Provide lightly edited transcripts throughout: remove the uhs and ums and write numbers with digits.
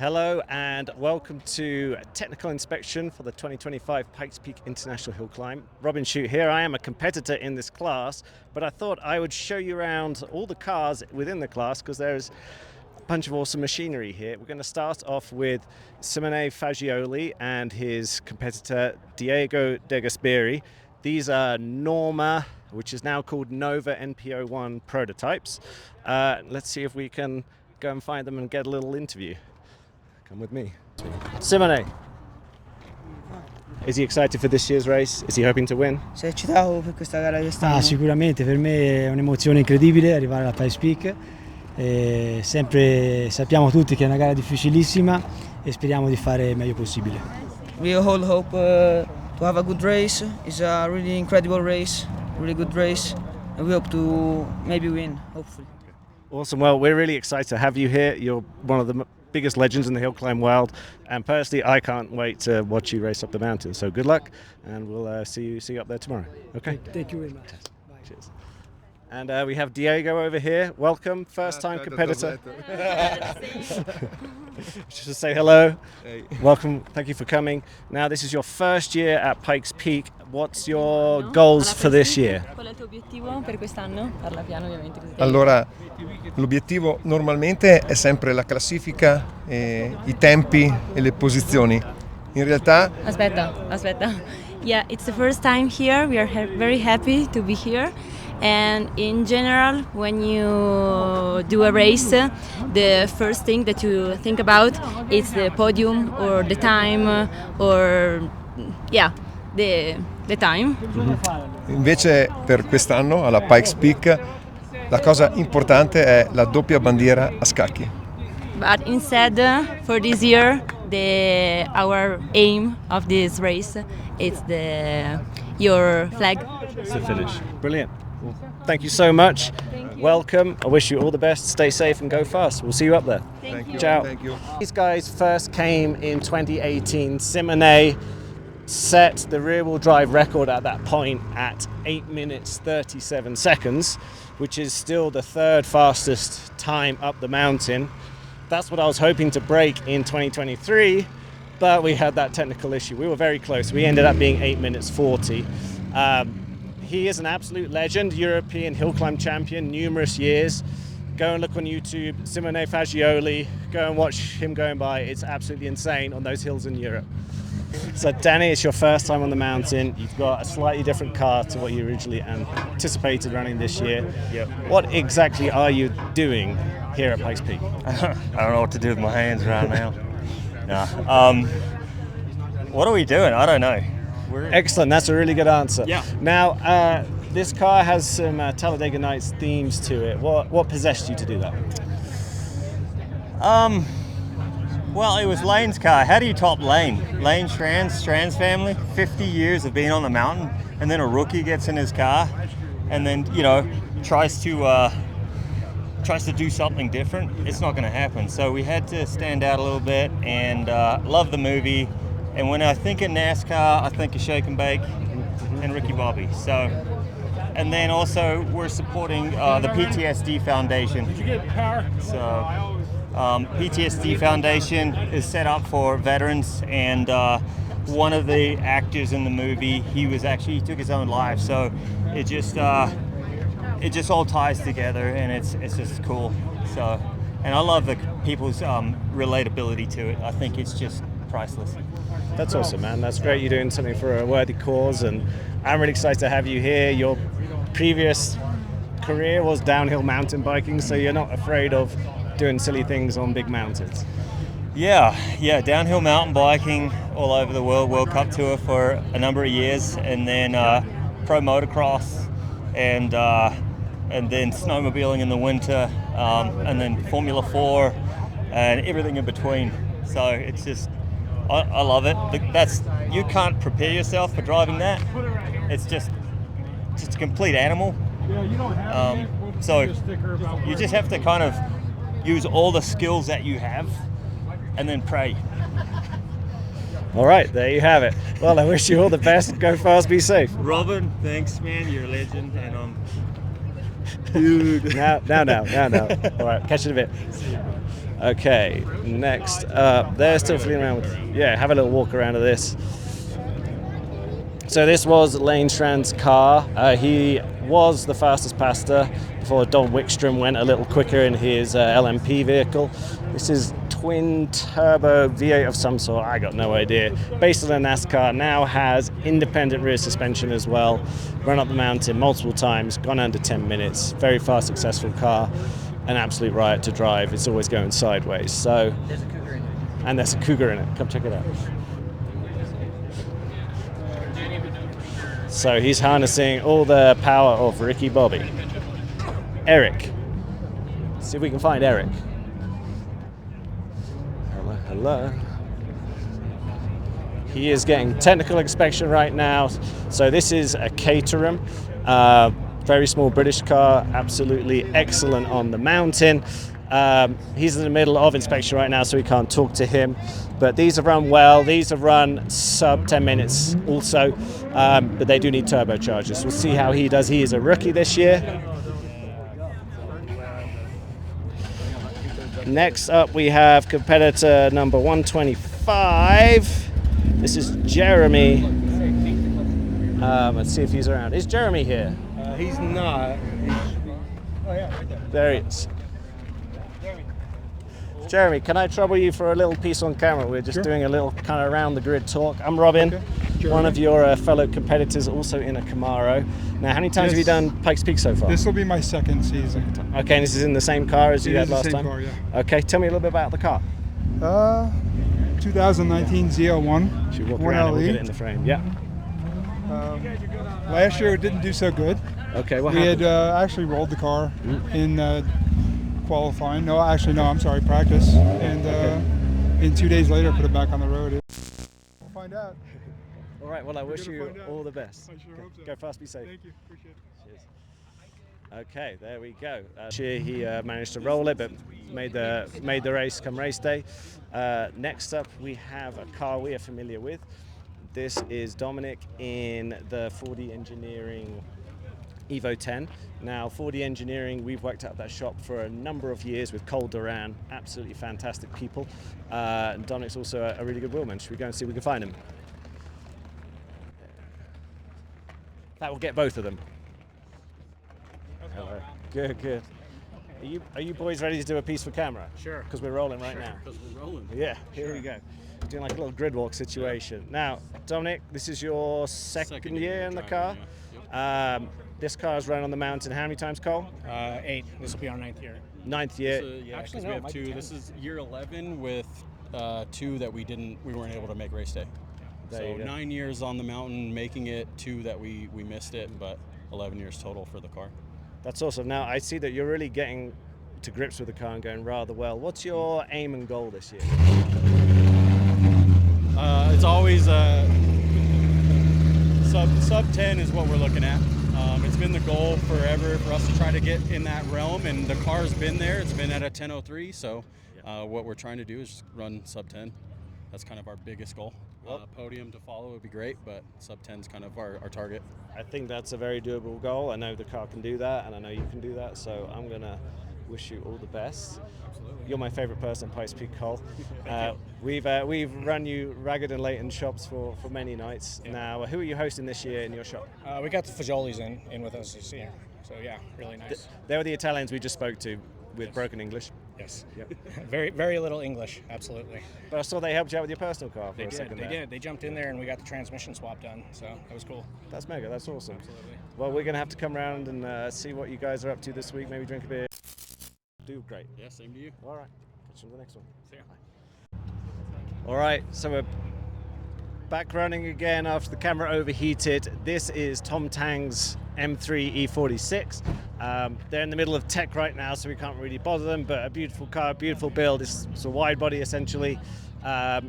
Hello and welcome to technical inspection for the 2025 Pikes Peak International Hill Climb. Robin Shute here. I am a competitor in this class, but I thought I would show you around all the cars within the class because there's a bunch of awesome machinery here. We're going to start off with Simone Fagioli and his competitor Diego De Gasperi. These are Norma, which is now called Nova NPO1 prototypes. Let's see if we can go and find them and get a little interview. Come with me. Simone, is he excited for this year's race? Is he hoping to win? Sei eccitato per questa gara di quest'anno? Sicuramente, per me è un'emozione incredibile arrivare alla Pikes Peak. Sempre sappiamo tutti che è una gara difficilissima e speriamo di fare il meglio possibile. We all hope to have a good race. It's a really incredible race, really good race, and we hope to maybe win, hopefully. Awesome. Well, we're really excited to have you here. You're one of the biggest legends in the hill climb world, and personally I can't wait to watch you race up the mountain. So good luck, and we'll see you up there tomorrow. Okay, Thank you very much. Bye. Cheers. And we have Diego over here. Welcome, first time competitor. Just say hello. Hey. Welcome, thank you for coming. Now this is your first year at Pikes Peak. What's your goals for this year? Qual è il tuo obiettivo per quest'anno? Parla piano ovviamente. Così Allora, l'obiettivo normalmente è sempre la classifica, i tempi e le posizioni. In realtà Aspetta. Yeah, it's the first time here. We are very happy to be here. And in general, when you do a race, the first thing that you think about is the podium or the time or the time. invece per quest'anno alla Pikes Peak la cosa importante è la doppia bandiera a scacchi. But instead, for this year, our aim of this race is your flag. It's the finish. Brilliant. Well, thank you so much. Welcome. I wish you all the best. Stay safe and go fast. We'll see you up there. Thank you. Ciao. Thank you. These guys first came in 2018. Simone set the rear-wheel drive record at that point at 8 minutes 37 seconds, which is still the third fastest time up the mountain. That's what I was hoping to break in 2023, but we had that technical issue. We were very close. We ended up being 8 minutes 40. He is an absolute legend, European hill climb champion, numerous years. Go and look on YouTube, Simone Fagioli, go and watch him going by. It's absolutely insane on those hills in Europe. So Danny, it's your first time on the mountain. You've got a slightly different car to what you originally anticipated running this year. Yep. What exactly are you doing here at Pikes Peak? I don't know what to do with my hands right now. What are we doing? I don't know. Excellent, that's a really good answer. Yeah. Now, this car has some Talladega Nights themes to it. What possessed you to do that? Well, it was Lane's car. How do you top Lane? Lane Shran's family, 50 years of being on the mountain, and then a rookie gets in his car, and then tries to do something different. It's not going to happen. So we had to stand out a little bit, and love the movie. And when I think of NASCAR, I think of Shake and Bake and Ricky Bobby. So, and then also we're supporting the PTSD Foundation. Did you get power? So, PTSD Foundation is set up for veterans, and one of the actors in the movie, he took his own life. So, it just all ties together, and it's just cool. So, and I love the people's relatability to it. I think it's just priceless. That's awesome, man. That's great. You're doing something for a worthy cause, and I'm really excited to have you here. Your previous career was downhill mountain biking, so you're not afraid of doing silly things on big mountains. Yeah, downhill mountain biking all over the World Cup Tour for a number of years, and then pro motocross, and then snowmobiling in the winter, and then Formula 4, and everything in between. So it's just, I love it. You can't prepare yourself for driving that. It's just a complete animal. So you just have to kind of use all the skills that you have, and then pray. All right, there you have it. Well, I wish you all the best. Go fast, be safe. Robin, thanks, man. You're a legend, and dude. Now. All right, catch you in a bit. Okay, next up, they're still fooling around with, yeah, have a little walk around of this. So this was Lane Shran's car. He was the fastest passenger before Don Wickstrom went a little quicker in his LMP vehicle. This is twin turbo V8 of some sort, I got no idea. Based on a NASCAR, now has independent rear suspension as well. Run up the mountain multiple times, gone under 10 minutes. Very fast, successful car. An absolute riot to drive. It's always going sideways. So, there's a cougar in it. And there's a cougar in it. Come check it out. So he's harnessing all the power of Ricky Bobby. Eric. Let's see if we can find Eric. Hello, hello. He is getting technical inspection right now. So this is a Caterham. Very small British car, absolutely excellent on the mountain. He's in the middle of inspection right now, so we can't talk to him. But these have run well. These have run sub 10 minutes also, but they do need turbochargers. We'll see how he does. He is a rookie this year. Next up, we have competitor number 125. This is Jeremy. Let's see if he's around. Is Jeremy here? He's not. Oh yeah, right there. There he is. Jeremy, can I trouble you for a little piece on camera? We're just doing a little kind of around the grid talk. I'm Robin, one of your fellow competitors, also in a Camaro. Now, how many times have you done Pikes Peak so far? This will be my second season. Okay, and this is in the same car as you had last time? Car, yeah. Okay, tell me a little bit about the car. 2019 Z01. Should we walk around and we'll get it in the frame? Yeah. Last year it didn't do so good. Okay, what we happened? had actually rolled the car in qualifying. No, I'm sorry, practice. And in 2 days later, put it back on the road. We'll find out. All right, well, I wish you all the best. I sure hope so. Go fast, be safe. Thank you, appreciate it. Cheers. Okay, there we go. He managed to roll it, but made the race come race day. Next up, we have a car we are familiar with. This is Dominic in the 4D Engineering Evo 10. Now, 4D Engineering, we've worked out that shop for a number of years with Cole Duran, absolutely fantastic people. And Dominic's also a really good wheelman. Should we go and see if we can find him? That will get both of them. Hello. Good, good. Are you boys ready to do a piece for camera? Sure. Because we're rolling right now. Because we're rolling. Yeah, here we go. Doing like a little grid walk situation. Now, Dominic, this is your second year in the car. Yeah. Yep. This car has run on the mountain how many times, Cole? 8. This will be our 9th year. 9th year. Actually, we have 2. This is year 11 with 2 that we weren't able to make race day. So 9 years on the mountain, making it, 2 that we missed it, but 11 years total for the car. That's awesome. Now, I see that you're really getting to grips with the car and going rather well. What's your aim and goal this year? It's always sub 10 is what we're looking at. It's been the goal forever for us to try to get in that realm, and the car's been there. It's been at a 10:03, so what we're trying to do is just run sub 10. That's kind of our biggest goal. Podium to follow would be great, but sub 10 is kind of our target. I think that's a very doable goal. I know the car can do that, and I know you can do that, so I'm going to wish you all the best. Absolutely. You're my favorite person at Pikes Peak, Cole. We've run you ragged and late in shops for many nights. Yeah. Now, who are you hosting this year in your shop? We got the Fagiolis in with us this year, so yeah, really nice. They were the Italians we just spoke to with broken English. Yes. Yep. very little English, absolutely. But I saw they helped you out with your personal car for a second They there. did. They jumped in there and we got the transmission swap done, so that was cool. That's mega. That's awesome. Absolutely. Well, we're going to have to come around and see what you guys are up to this week. Maybe drink a beer. Do great. Yeah, same to you. All right. Catch you on the next one. See ya. All right. So we're back running again after the camera overheated. This is Tom Tang's M3 E46. They're in the middle of tech right now, so we can't really bother them, but a beautiful car, beautiful build. It's a wide body essentially. A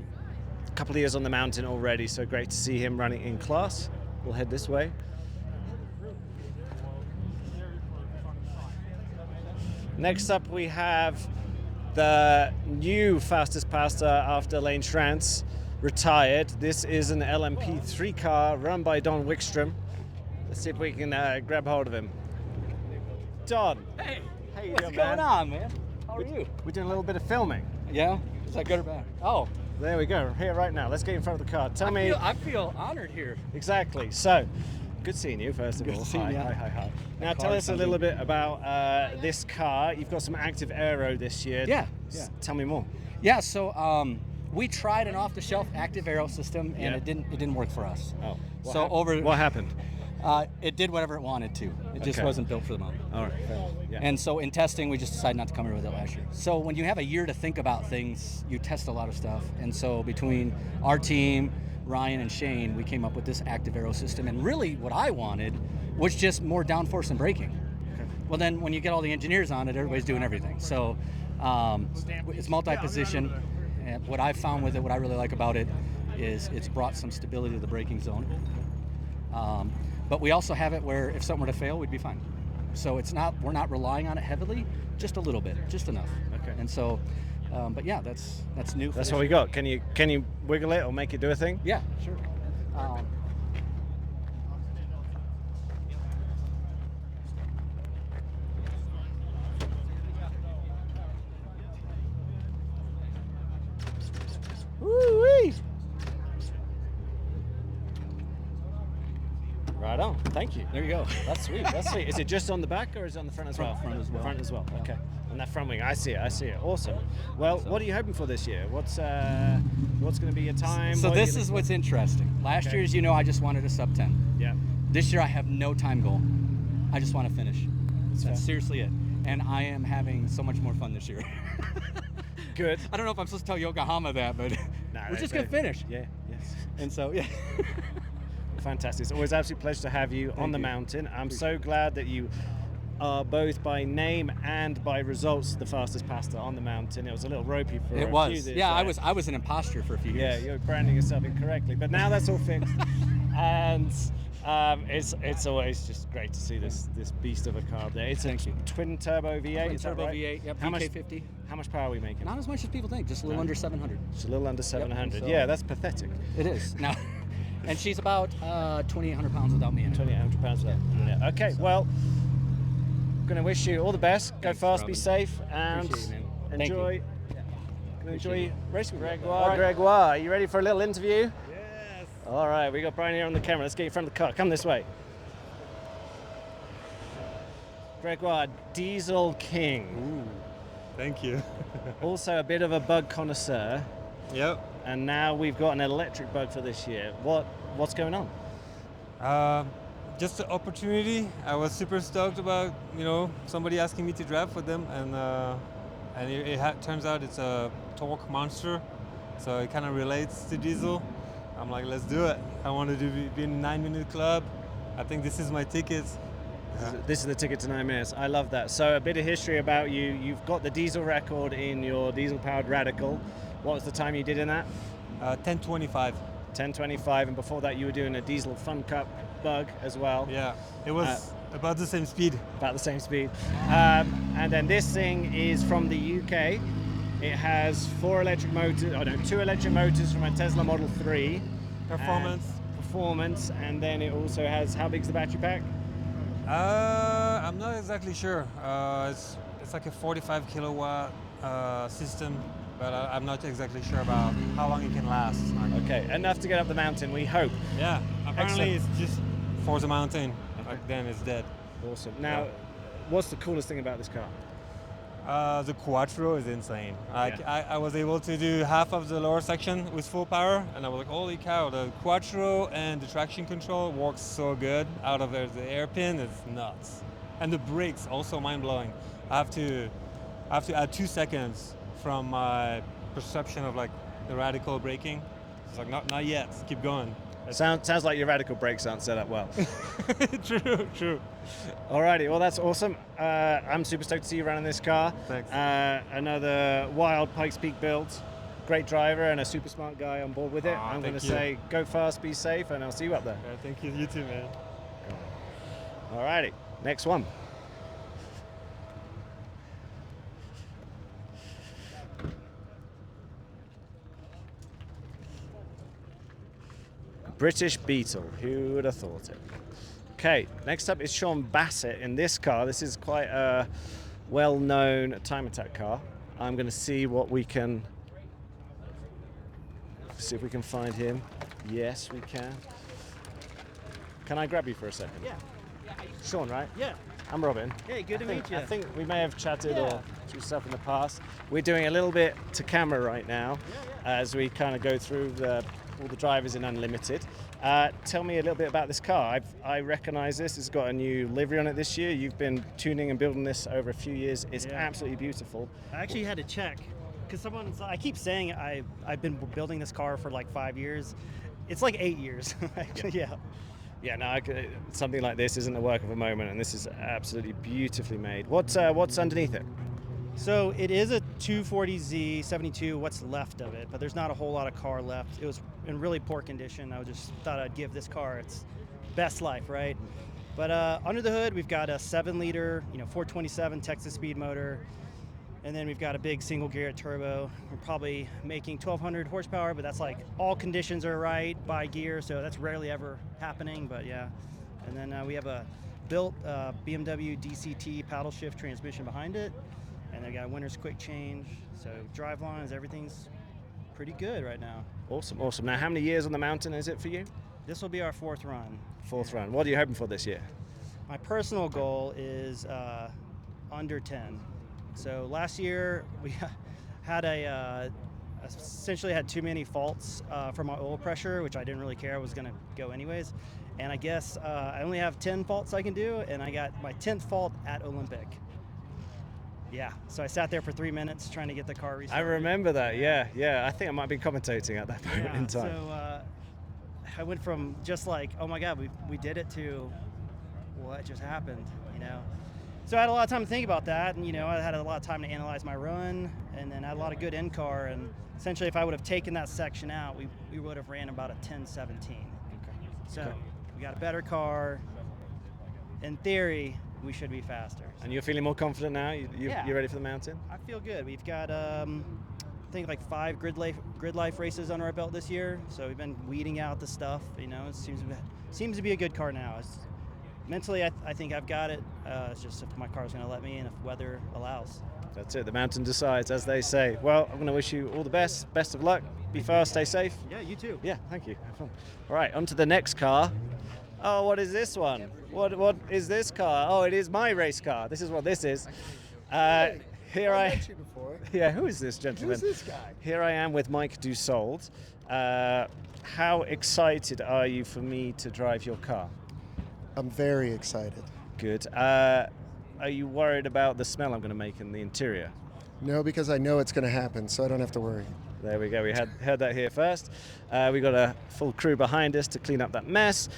couple of years on the mountain already, so great to see him running in class. We'll head this way. Next up we have the new fastest passer after Lane Shran's retired. This is an LMP3 car run by Don Wickstrom. Let's see if we can grab hold of him. Don. Hey. How you What's doing, going man? on, man? How are you? We're doing a little bit of filming. Yeah? Is that good or bad? Oh, There we go. Here right now. Let's get in front of the car. Tell me. I feel honored here. Exactly. So, good seeing you, first of Good all. seeing you. Hi. Now, That tell car us a sounds little good. bit about this car. You've got some active aero this year. Yeah. Tell me more. Yeah, so we tried an off-the-shelf active aero system, and Yeah. it didn't work for us. Oh. What happened? It did whatever it wanted to. It just Okay. wasn't built for the mountain. All right. Fair enough. Yeah. And so in testing, we just decided not to come here with it last year. So when you have a year to think about things, you test a lot of stuff. And so between our team, Ryan and Shane, we came up with this active aero system. And really what I wanted was just more downforce and braking. Okay. Well, then when you get all the engineers on it, everybody's doing everything. So it's multi-position. And what I've found with it, what I really like about it, is it's brought some stability to the braking zone. But we also have it where if something were to fail, we'd be fine. So we're not relying on it heavily, just a little bit, just enough. Okay. And so, but yeah, that's new. for That's this what we year. got. Can you wiggle it or make it do a thing? Yeah, sure. Woo-wee. Right on. Thank you. There you go. That's sweet. That's sweet. Is it just on the back or is it on the front as well? Front as well. Front as well. Okay. And that front wing. I see it. Awesome. Well, what are you hoping for this year? What's going to be your time? So What are you this gonna- is what's interesting. Last Okay. year, as you know, I just wanted a sub 10. Yeah. This year, I have no time goal. I just want to finish. fair. That's seriously it. And I am having so much more fun this year. Good. I don't know if I'm supposed to tell Yokohama that, but Nah, we're just they- going to finish. Yeah. Yes. And so, yeah. Fantastic. It's always an absolute pleasure to have you on the you. mountain. I'm so glad that you are both by name and by results the fastest pastor on the mountain. It was a little ropey for It a few was. this, Yeah, I right? was an imposter for a few Yeah, years. you're branding yourself incorrectly, but now that's all fixed. And it's always just great to see this beast of a car there. It's Thank a you. twin turbo V8. Twin is that turbo right? V8, yep, How much? VK50. How much power are we making? Not as much as people think, just a little under 700. Just a little under 700. so- Yeah, that's pathetic. It is. Now, and she's about 2,800 pounds without me in it. 2,800 pounds left. Yeah. Okay, well, I'm going to wish you all the best. Go Thanks, fast, be Robin. safe, and Appreciate it, man. Thank enjoy. you. Enjoy racing with Gregoire. All right. Gregoire, are you ready for a little interview? Yes. All right, we got Brian here on the camera. Let's get in front of the car. Come this way. Gregoire, Diesel King. Thank you. Also a bit of a bug connoisseur, Yep. and now we've got an electric bug for this year. What's going on? Just the opportunity. I was super stoked about somebody asking me to drive for them, and it turns out it's a torque monster, so it kind of relates to diesel. I'm like, let's do it. I wanted to be in the 9-minute club. I think this is my ticket. This is the ticket to 9 minutes. I love that. So a bit of history about you. You've got the diesel record in your diesel-powered Radical. What was the time you did in that? 10:25. 10:25, and before that you were doing a diesel Fun Cup bug as well. Yeah, it was about the same speed. About the same speed. And then this thing is from the UK. It has 2 electric motors from a Tesla Model 3. Performance, and then it also has, how big's the battery pack? I'm not exactly sure. It's like a 45 kilowatt system, but I'm not exactly sure about how long it can last. Okay, enough to get up the mountain, we hope. Yeah, apparently Excellent. it's just for the mountain. Like then it's dead. Awesome. Now, what's the coolest thing about this car? The Quattro is insane. Like Yeah. I was able to do half of the lower section with full power, and I was like, holy cow! The Quattro and the traction control works so good. Out of there, the hairpin is nuts, and the brakes also mind blowing. I have to add 2 seconds from my perception of like the radical braking. It's like not yet. Keep going. Sounds like your Radical brakes aren't set up well. True. Alrighty, well that's awesome. I'm super stoked to see you running this car. Thanks. Another wild Pikes Peak build. Great driver and a super smart guy on board with it. I'm going to thank you. say go fast, be safe, and I'll see you up there. Yeah, thank you. You too, man. Alrighty, next one. British Beetle, who would have thought it? Okay, next up is Sean Basset in this car. This is quite a well-known time attack car. I'm going to see what we can. See if we can find him. Yes, we can. Can I grab you for a second? Yeah. Sean, right? Yeah. I'm Robin. Hey, good to meet you. I think we may have chatted Yeah. or through stuff in the past. We're doing a little bit to camera right now as we kind of go through all the drivers in Unlimited. Tell me a little bit about this car. I recognise this. It's got a new livery on it this year. You've been tuning and building this over a few years. It's absolutely beautiful. I actually had to check because I keep saying I've been building this car for like 5 years. It's like 8 years. Yeah. Yeah, no, something like this isn't the work of a moment, and this is absolutely beautifully made. What's underneath it? So it is a 240Z 72, what's left of it, but there's not a whole lot of car left. It was in really poor condition. I just thought I'd give this car its best life, right? But under the hood, we've got a 7-liter, 427 Texas speed motor, and then we've got a big single gear turbo. We're probably making 1,200 horsepower, but that's like all conditions are right by gear, so that's rarely ever happening, but yeah. And then we have a built BMW DCT paddle shift transmission behind it, and they got winner's quick change, so drive lines, everything's pretty good right now. Awesome. Now, how many years on the mountain is it for you? This will be our 4th run. 4th run. What are you hoping for this year? My personal goal is under 10. So last year we had essentially had too many faults for my oil pressure, which I didn't really care. I was going to go anyways. And I guess I only have 10 faults I can do, and I got my 10th fault at Olympic. Yeah, so I sat there for 3 minutes trying to get the car restarted. I remember that, yeah. I think I might be commentating at that moment in time. So I went from just like, oh my God, we did it, to what just happened, So I had a lot of time to think about that, and I had a lot of time to analyze my run, and then I had a lot of good in-car, and essentially if I would have taken that section out, we would have ran about a 10:17. Okay. So we got a better car. In theory, we should be faster. And you're feeling more confident now? You're ready for the mountain? I feel good. We've got, I think, like 5 grid life races under our belt this year, so we've been weeding out the stuff. It seems to be a good car now. Mentally, I think I've got it. It's just if my car's going to let me and if weather allows. That's it. The mountain decides, as they say. Well, I'm going to wish you all the best. Best of luck. Be fast. Stay safe. Yeah, you too. Yeah, thank you. Have fun. All right, on to the next car. Oh, what is this one? What is this car? Oh, it is my race car. This is what this is. Here I met you before. Yeah, who is this gentleman? Who's this guy? Here I am with Mike Dussault. How excited are you for me to drive your car? I'm very excited. Good. Are you worried about the smell I'm going to make in the interior? No, because I know it's going to happen, so I don't have to worry. There we go. We heard that here first. We got a full crew behind us to clean up that mess.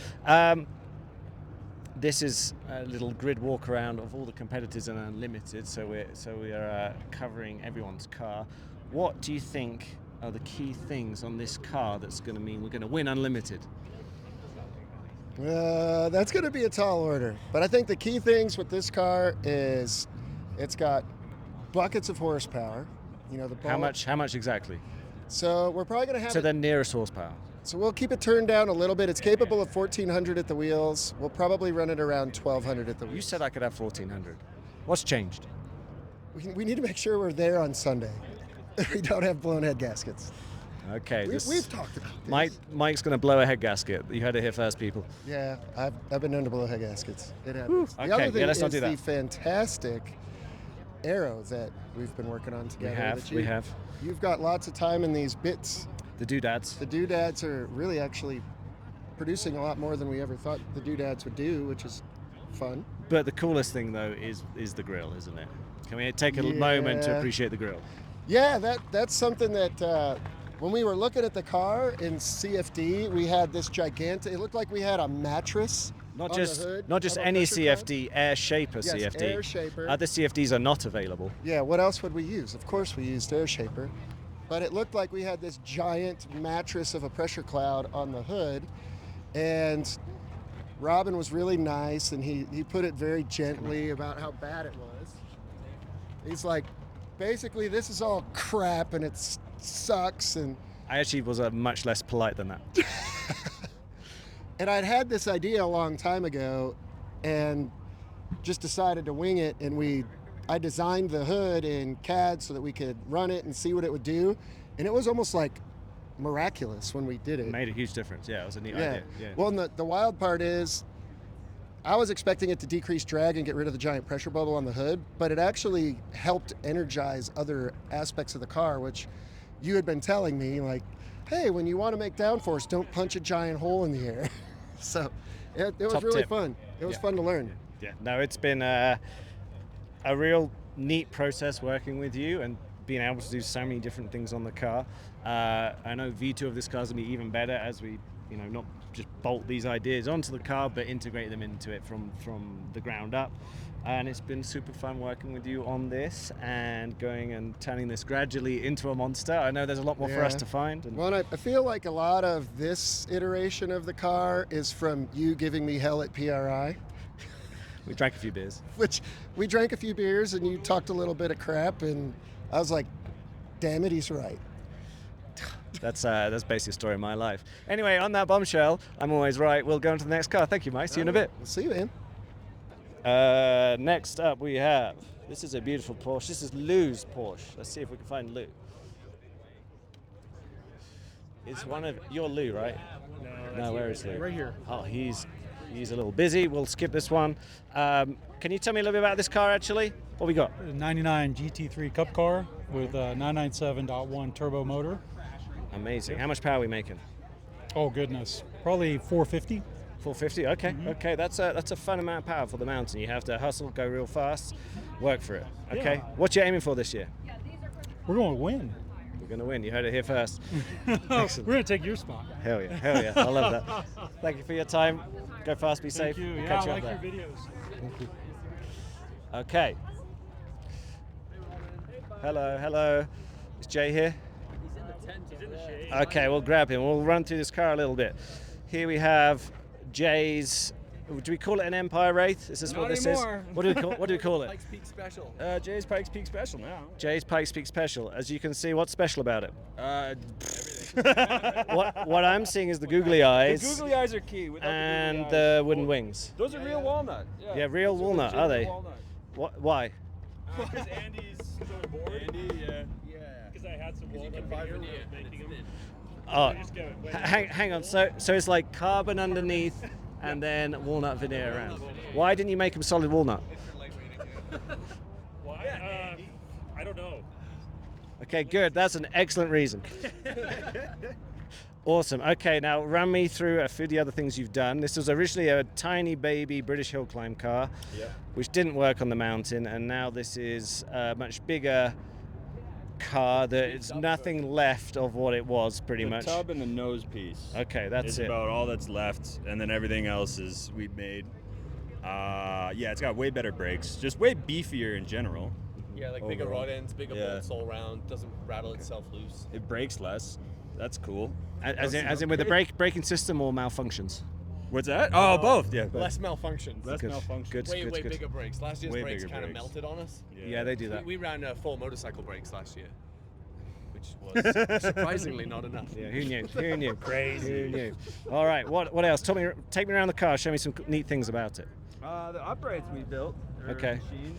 This is a little grid walk around of all the competitors in Unlimited. So we are covering everyone's car. What do you think are the key things on this car that's going to mean we're going to win Unlimited? That's going to be a tall order. But I think the key things with this car is it's got buckets of horsepower. How much exactly? So we're probably going to have to the nearest horsepower. So we'll keep it turned down a little bit. It's capable of 1,400 at the wheels. We'll probably run it around 1,200 at the wheels. You said I could have 1,400. What's changed? We need to make sure we're there on Sunday. We don't have blown head gaskets. Okay. We've talked about this. Mike's going to blow a head gasket. You heard it here first, people. Yeah, I've been known to blow head gaskets. It happens. Okay, the other thing let's not is do that. the fantastic arrow that we've been working on together. We have. You've got lots of time in these bits. The doodads. The doodads are really actually producing a lot more than we ever thought the doodads would do, which is fun. But the coolest thing, though, is the grill, isn't it? Can we take a moment to appreciate the grill? Yeah, that's something that when we were looking at the car in CFD, we had this gigantic. It looked like we had a mattress. Not just any CFD, Air Shaper CFD. Air Shaper. Other CFDs are not available. Yeah, what else would we use? Of course we used Air Shaper. But it looked like we had this giant mattress of a pressure cloud on the hood. And Robin was really nice, and he put it very gently about how bad it was. He's like, basically, this is all crap, and it sucks. And I actually was much less polite than that. And I'd had this idea a long time ago and just decided to wing it, and we I designed the hood in CAD so that we could run it and see what it would do, and it was almost like miraculous when we did it. It made a huge difference. Yeah, it was a neat idea. Yeah. Well, and the wild part is, I was expecting it to decrease drag and get rid of the giant pressure bubble on the hood, but it actually helped energize other aspects of the car, which you had been telling me, like, hey, when you want to make downforce, don't punch a giant hole in the air. So it was really fun. It was fun to learn. Yeah. No, it's been a real neat process working with you and being able to do so many different things on the car. I know V2 of this car is going to be even better as we, not just bolt these ideas onto the car, but integrate them into it from the ground up. And it's been super fun working with you on this and going and turning this gradually into a monster. I know there's a lot more for us to find. Well, I feel like a lot of this iteration of the car is from you giving me hell at PRI. We drank a few beers. Which we drank a few beers and you talked a little bit of crap, and I was like, damn it, he's right. That's basically a story of my life. Anyway, on that bombshell, I'm always right. We'll go on to the next car. Thank you, Mike. See you in a bit. See you, man. Next up we have, this is a beautiful Porsche. This is Lou's Porsche. Let's see if we can find Lou. It's one of, you're Lou, right? No, where is Lou? Right here. Oh, he's a little busy. We'll skip this one. Can you tell me a little bit about this car actually? What we got? 99 GT3 Cup car with a 997.1 turbo motor. Amazing. How much power are we making? Oh goodness, probably 450. 450. Okay, okay. That's a fun amount of power for the mountain. You have to hustle, go real fast, work for it. Okay. Yeah. What you aiming for this year? We're going to win. We're going to win. You heard it here first. We're going to take your spot. Hell yeah. Hell yeah. I love that. Thank you for your time. Go fast, be safe. Thank you. Yeah, Catch you I up like there. your videos. Thank you. Okay. Hello, hello. Is Jay here? He's in the shade. Okay, we'll grab him. We'll run through this car a little bit. Here we have Jay's. Do we call it an Empire Wraith? Is this Not what this anymore. is? What do we call it? Pikes Peak Special. Jay's Pikes Peak Special now. Jay's Pikes Peak Special. As you can see, what's special about it? Everything. What I'm seeing is the googly eyes. The googly eyes are key. And the wooden wings. Those are real walnut. Yeah, real walnut, are they? What? Why? Because Andy's so bored. Andy, yeah. Because I had some walnut here making them. Oh, hang on. So it's like carbon underneath and then walnut veneer around. Why didn't you make them solid walnut? Why? I don't know. Okay, good. That's an excellent reason. Awesome. Okay, now run me through a few of the other things you've done. This was originally a tiny baby British hill climb car, which didn't work on the mountain, and now this is a much bigger car that is nothing left of what it was, pretty much. The tub and the nose piece. Okay, that's it. About all that's left, and then everything else is we made. Yeah, it's got way better brakes, just way beefier in general. Yeah, like bigger rod ends, bigger bolts all around, doesn't rattle itself loose. It brakes less. That's cool. As in with the braking system or malfunctions? What's that? Oh, both. Yeah. Less malfunctions. Less malfunctions. Good. Way bigger brakes. Last year's brakes kind of melted on us. Yeah, they do that. We ran 4 motorcycle brakes last year, which was surprisingly not enough. Yeah, who knew? Who knew? Crazy. Who knew? All right, what else? Take me around the car. Show me some neat things about it. The uprights we built. Okay. Machined.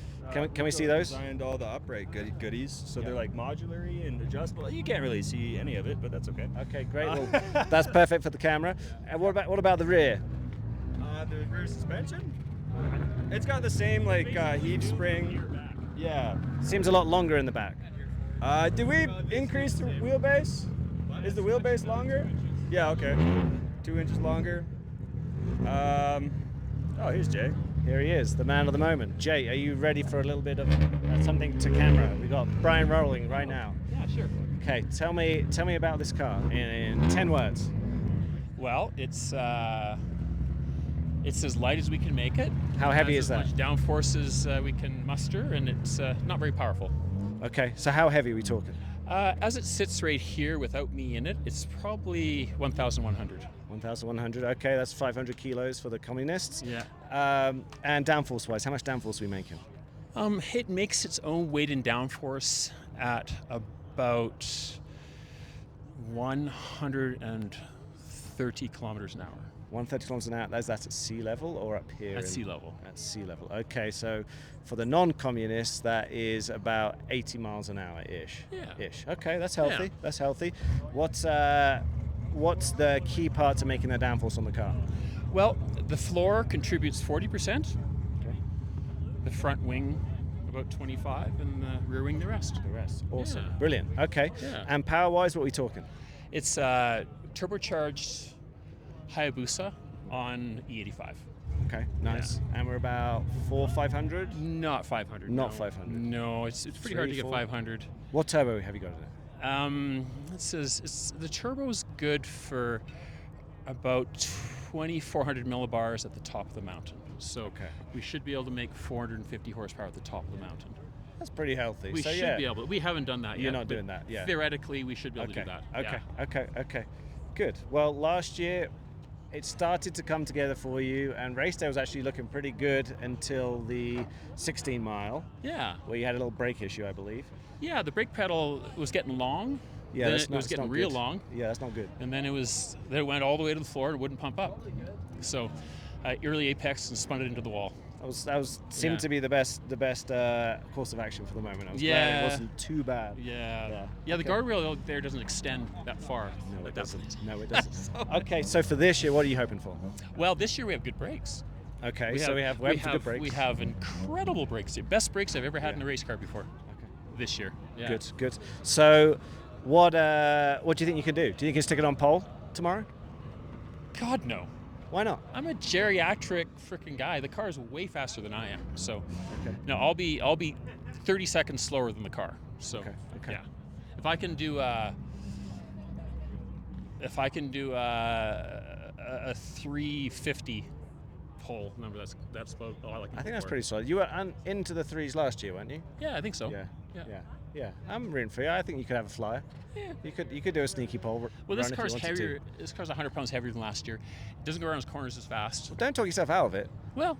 Can we see those? Designed all the upright goodies, so they're like modular and adjustable. You can't really see any of it, but that's okay. Okay, great. Well, that's perfect for the camera. And what about the rear? The rear suspension. It's got the same like heave spring. Yeah. Seems a lot longer in the back. Did we increase the wheelbase? Is the wheelbase longer? Yeah. Okay. 2 inches longer. Oh, here's Jay. Here he is, the man of the moment. Jay, are you ready for a little bit of something to camera? We got Brian rolling right now. Yeah, sure. Okay, tell me about this car in 10 words. Well, it's as light as we can make it. How heavy is that? As much downforce as we can muster, and it's not very powerful. Okay, so how heavy are we talking? As it sits right here without me in it, it's probably 1,100. 1,100. Okay, that's 500 kilos for the communists. Yeah. And downforce-wise, how much downforce are we making? It makes its own weight in downforce at about 130 130 kilometers an hour. 130 kilometers an hour. That's at sea level or up here? At sea level. At sea level. Okay, so for the non-communists, that is about 80 miles an hour ish. Yeah. Ish. Okay, that's healthy. Yeah. That's healthy. What's the key part to making the downforce on the car? Well, the floor contributes 40%. Okay. The front wing about 25, and the rear wing the rest. The rest. Awesome. Yeah. Brilliant. Okay. Yeah. And power-wise, what are we talking? It's turbocharged Hayabusa on E85. Okay, nice. Yeah. And we're about 400-500? Not 500. Not no. 500. No, it's pretty hard to get 500. What turbo have you got in it? It says the turbo's good for about 2,400 millibars at the top of the mountain. So we should be able to make 450 horsepower at the top of the mountain. That's pretty healthy. We so should be able to. We haven't done that yet. You're not doing that, yeah. Theoretically, we should be able to do that. Okay. Good. Well, last year it started to come together for you, and race day was actually looking pretty good until the 16 mile. Yeah. Where you had a little brake issue, I believe. Yeah, the brake pedal was getting long. Yeah, then it was getting real long. Yeah, that's not good. And then it went all the way to the floor and wouldn't pump up. So early apex and spun it into the wall. That seemed to be the best course of action for the moment. I was glad it wasn't too bad. Yeah. The guardrail there doesn't extend that far. No, it doesn't. Okay, so for this year, what are you hoping for? Well, this year we have good brakes. Okay, we have good brakes. We have incredible brakes. The best brakes I've ever had in a race car before. Okay. This year. Yeah. Good. So, what do you think you can do? Do you think you can stick it on pole tomorrow? God, no. Why not? I'm a geriatric freaking guy. The car is way faster than I am. So, no, I'll be 30 seconds slower than the car. So, yeah. If I can do a 350 pole number, that's about all I like. I think that's pretty solid. You were into the threes last year, weren't you? Yeah, I think so. Yeah. I'm rooting for you. I think you could have a flyer. Yeah. You could do a sneaky pole. Well, this car's heavier. This car's 100 pounds heavier than last year. It doesn't go around its corners as fast. Well, don't talk yourself out of it. Well,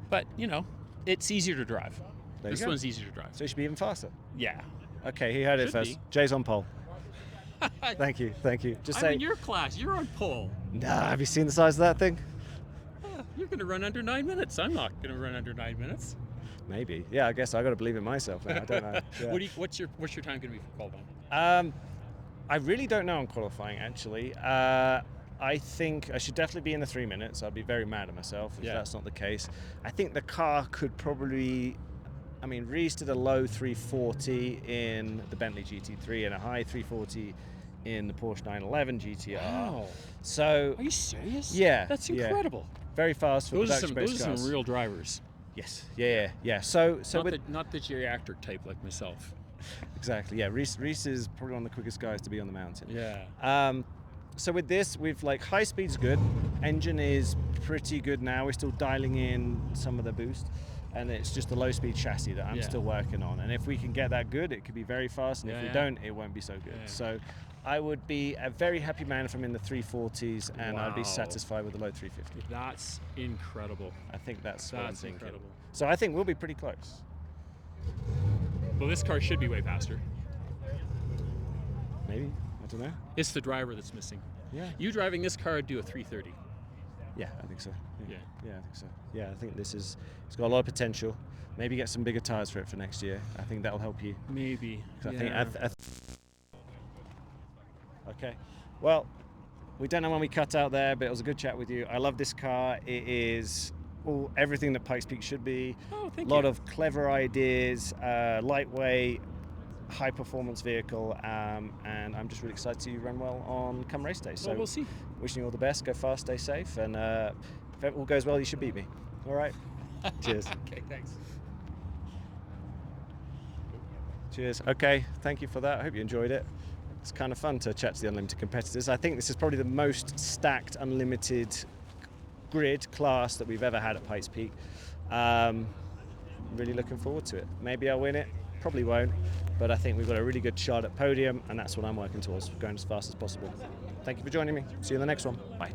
but it's easier to drive. This one's easier to drive. So you should be even faster. Yeah. Okay, he heard it first. Jay's on pole. Thank you. I'm in your class. You're on pole. Nah, have you seen the size of that thing? You're going to run under 9 minutes. I'm not going to run under 9 minutes. Maybe. Yeah, I guess I got to believe in myself now. I don't know. Yeah. What's your time going to be for qualifying? I really don't know on qualifying, actually. I think I should definitely be in the 3 minutes. I'd be very mad at myself if that's not the case. I think the car could probably... I mean, Reese did a low 340 in the Bentley GT3 and a high 340 in the Porsche 911 GTR. Wow. So... Are you serious? Yeah. That's incredible. Very fast for those are some real drivers. Yes. Yeah. So not the geriatric type like myself. Exactly. Yeah. Reese is probably one of the quickest guys to be on the mountain. Yeah. So with this, we've high speed's good. Engine is pretty good now. We're still dialing in some of the boost, and it's just the low speed chassis that I'm still working on. And if we can get that good, it could be very fast. And if we don't, it won't be so good. Yeah. So I would be a very happy man if I'm in the 340s, and I'd be satisfied with the low 350. That's incredible. I think that's what I'm thinking. Incredible. So I think we'll be pretty close. Well, this car should be way faster. Maybe. I don't know. It's the driver that's missing. Yeah. You driving this car would do a 330. Yeah, I think so. Yeah, I think so. Yeah, I think it's got a lot of potential. Maybe get some bigger tires for it for next year. I think that'll help you. Maybe. Okay. Well, we don't know when we cut out there, but it was a good chat with you. I love this car. It is everything that Pikes Peak should be. Oh, thank you. A lot of clever ideas, lightweight, high performance vehicle, and I'm just really excited to see you run well on come race day. So we'll see. Wishing you all the best. Go fast, stay safe, and if it all goes well, you should beat me. All right. Cheers. Okay, thanks. Cheers. Okay, thank you for that. I hope you enjoyed it. It's kind of fun to chat to the Unlimited competitors. I think this is probably the most stacked Unlimited grid class that we've ever had at Pikes Peak. Really looking forward to it. Maybe I'll win it. Probably won't. But I think we've got a really good shot at podium, and that's what I'm working towards, going as fast as possible. Thank you for joining me. See you in the next one. Bye.